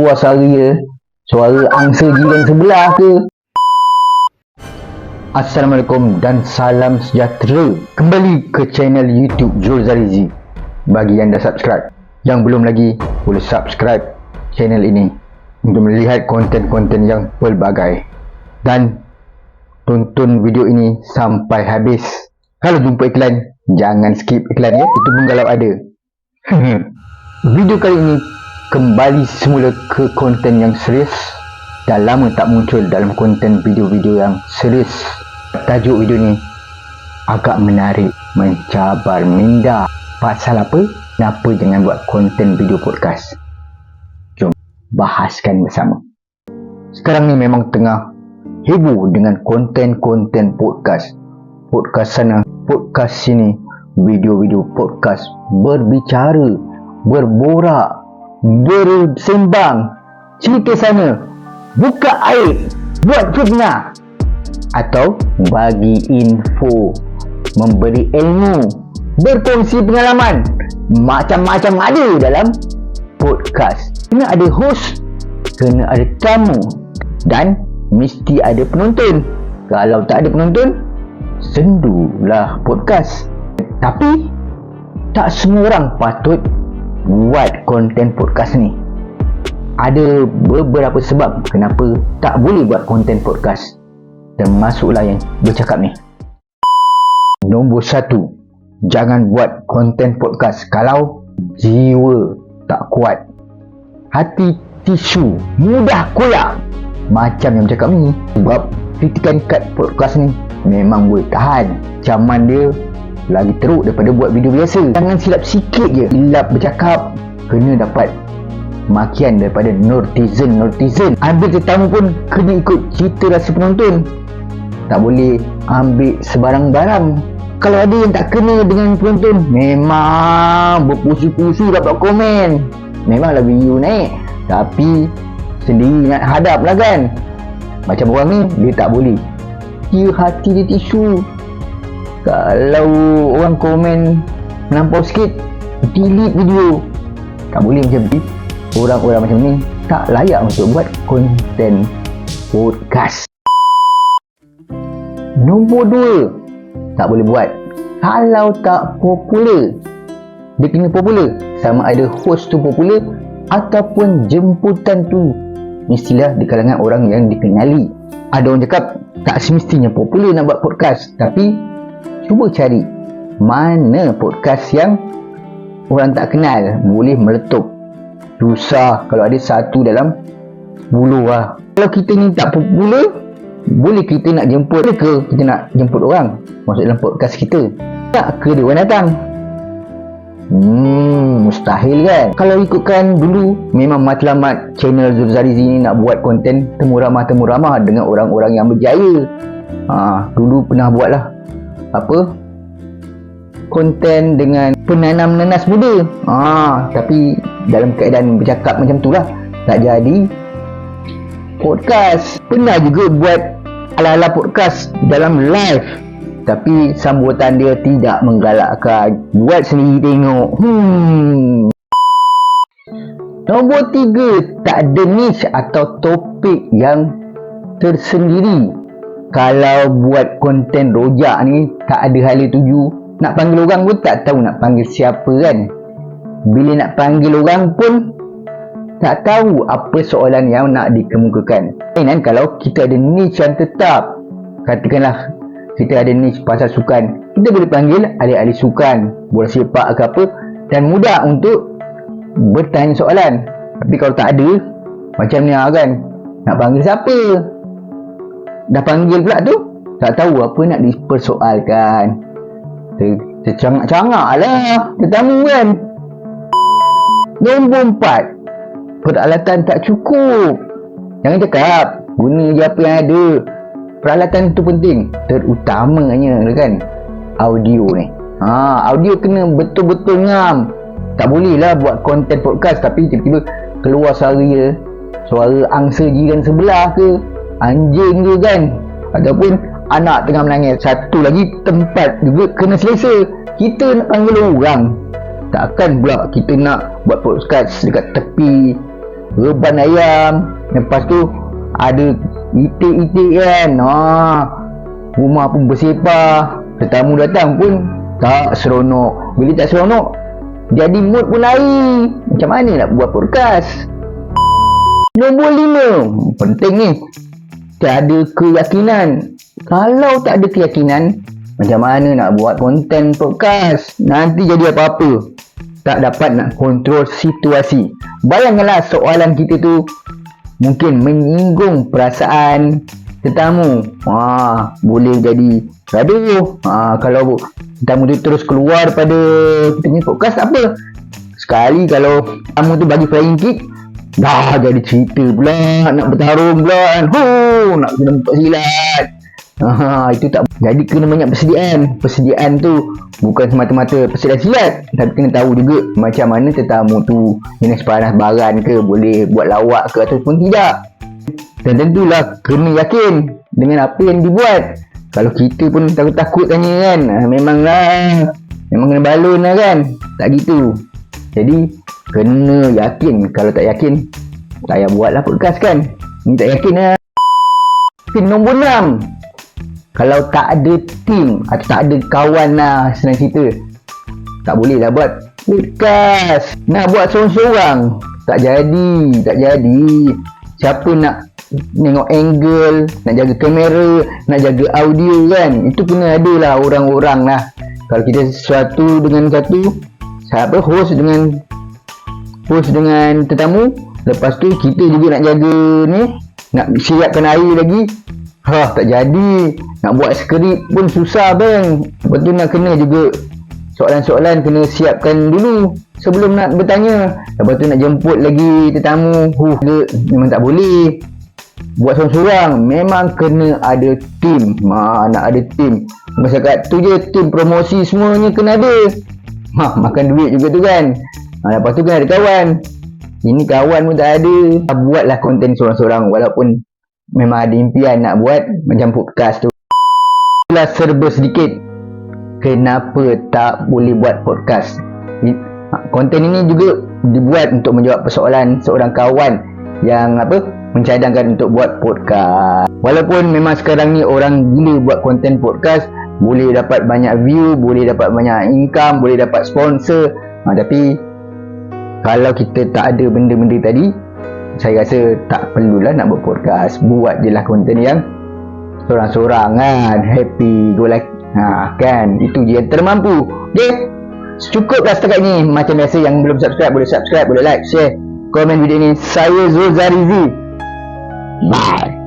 Keluar suara angsa jiran sebelah ke? Assalamualaikum dan salam sejahtera. Kembali ke channel YouTube Zul Zarizi. Bagi yang dah subscribe, yang belum lagi, boleh subscribe channel ini untuk melihat konten-konten yang pelbagai. Dan tonton video ini sampai habis. Kalau jumpa iklan, jangan skip iklan ya. Itu pun kalau ada. Video kali ini kembali semula ke konten yang serius. Dah lama tak muncul dalam konten video-video yang serius. Tajuk video ni agak menarik, mencabar minda. Pasal apa? Kenapa jangan buat konten video podcast? Jom bahaskan bersama. Sekarang ni memang tengah heboh dengan konten-konten podcast. Podcast sana, podcast sini, video-video podcast, berbicara, berborak, bersembang, cerita sana, buka aib, buat fitnah, atau bagi info, memberi ilmu, berkongsi pengalaman. Macam-macam ada dalam podcast. Kena ada host, kena ada tamu, dan mesti ada penonton. Kalau tak ada penonton, sendulah podcast. Tapi tak semua orang patut buat konten podcast ni. Ada beberapa sebab kenapa tak boleh buat konten podcast. Termasuklah yang bercakap ni. Nombor 1, jangan buat konten podcast kalau jiwa tak kuat. Hati tisu, mudah koyak. Macam yang bercakap ni. Sebab kritikan kat podcast ni memang boleh tahan. Caman dia lagi teruk daripada buat video biasa. Jangan silap sikit je, silap bercakap, kena dapat makian daripada netizen. Ambil tetamu pun kena ikut cerita rasa penonton. Tak boleh ambil sebarang barang. Kalau ada yang tak kena dengan penonton, memang berpusu-pusu dapat komen. Memanglah view naik, tapi sendiri nak hadap lah kan. Macam orang ni, dia tak boleh, dia hati dia tisu. Kalau orang komen melampau sikit, delete video. Tak boleh macam ni. Orang-orang macam ni tak layak untuk buat konten podcast. Nombor 2, tak boleh buat kalau tak popular. Dia kena popular. Sama ada host tu popular ataupun jemputan tu mestilah di kalangan orang yang dikenali. Ada orang cakap tak semestinya popular nak buat podcast, tapi cuba cari mana podcast yang orang tak kenal boleh meletup. Susah kalau ada satu dalam 10 lah. Kalau kita ni tak popular, boleh kita nak jemput ke? Kita nak jemput orang masuk dalam podcast kita, tak ke dia orang datang? Mustahil kan. Kalau ikutkan dulu, memang matlamat channel Zul Zarizi ni nak buat konten temu ramah dengan orang-orang yang berjaya. Dulu pernah buat lah konten dengan penanam nanas muda. Tapi dalam keadaan bercakap macam tu lah, tak jadi podcast. Pernah juga buat ala-ala podcast dalam live, tapi sambutan dia tidak menggalakkan. Buat sendiri tengok. Nombor 3, tak ada niche atau topik yang tersendiri. Kalau buat konten rojak ni, tak ada hala tuju. Nak panggil orang pun tak tahu nak panggil siapa kan. Bila nak panggil orang pun tak tahu apa soalan yang nak dikemukakan. Dan kalau kita ada niche yang tetap, katakanlah kita ada niche pasal sukan, kita boleh panggil ahli-ahli sukan, bola sepak ke apa, dan mudah untuk bertanya soalan. Tapi kalau tak ada, macam ni kan, nak panggil siapa? Dah panggil pula tu, tak tahu apa nak dipersoalkan. Tercangak-cangak lah tetamu kan. Nombor 4, peralatan tak cukup. Jangan cakap guna je apa yang ada. Peralatan tu penting, terutamanya kan audio ni. Audio kena betul-betul ngam. Tak boleh lah buat konten podcast tapi tiba-tiba keluar suara angsa jiran sebelah ke, anjing ke kan, ataupun anak tengah menangis. Satu lagi, tempat juga kena selesa. Kita nak panggil orang, takkan pula kita nak buat podcast dekat tepi reban ayam, lepas tu ada itik-itik kan. Rumah pun bersepah, tetamu datang pun tak seronok. Bila tak seronok, jadi mood pun lain. Macam mana nak buat podcast? Nombor 5, penting ni, tak ada keyakinan. Kalau tak ada keyakinan, macam mana nak buat konten podcast? Nanti jadi apa-apa, tak dapat nak kontrol situasi. Bayangkanlah soalan kita tu mungkin menyinggung perasaan tetamu. Boleh jadi gaduh. Kalau tetamu tu terus keluar pada kita punya podcast, tak apa. Sekali kalau tamu tu bagi flying kick, dah jadi cerita pula, nak bertarung pula kan. Nak kena buka silat. Itu tak. Jadi kena banyak persediaan. Persediaan tu bukan semata-mata persediaan silat, tapi kena tahu juga macam mana tetamu tu jenis panas baran ke, boleh buat lawak ke ataupun tidak. Dan tentulah kena yakin dengan apa yang dibuat. Kalau kita pun takut-takut tanya kan, memang kena balon lah kan. Tak gitu. Jadi kena yakin. Kalau tak yakin, tak payah buatlah podcast kan. Ni tak yakin lah. Nombor 6, kalau tak ada team atau tak ada kawan lah, senang cerita, tak boleh lah buat podcast. Nak buat seorang-seorang, tak jadi. Siapa nak tengok angle, nak jaga kamera, nak jaga audio kan. Itu kena ada lah orang-orang lah. Kalau kita sesuatu dengan satu, host dengan tetamu, lepas tu kita juga nak jaga ni, nak siapkan air lagi, tak jadi. Nak buat skrip pun susah bang. Lepas tu nak kena juga soalan-soalan kena siapkan dulu sebelum nak bertanya. Lepas tu nak jemput lagi tetamu, memang tak boleh buat seorang-seorang. Memang kena ada team. Nak ada team. Masyarakat tu je, team promosi semuanya kena ada. Makan duit juga tu kan. Lepas tu kena ada kawan. Ini kawan pun tak ada. Buatlah konten seorang-seorang, walaupun memang ada impian nak buat macam podcast tu. Itulah serba sedikit kenapa tak boleh buat podcast. Konten ini juga dibuat untuk menjawab persoalan seorang kawan yang mencadangkan untuk buat podcast. Walaupun memang sekarang ni orang gila buat konten podcast, boleh dapat banyak view, boleh dapat banyak income, boleh dapat sponsor. Tapi kalau kita tak ada benda-benda tadi, saya rasa tak perlulah nak buat podcast. Buat je lah konten yang seorang-seorang kan, happy go lucky kan. Itu je yang termampu. Okay, cukuplah setakat ni. Macam biasa, yang belum subscribe boleh subscribe, boleh like, share, komen video ni. Saya Zul Zarizi. Bye.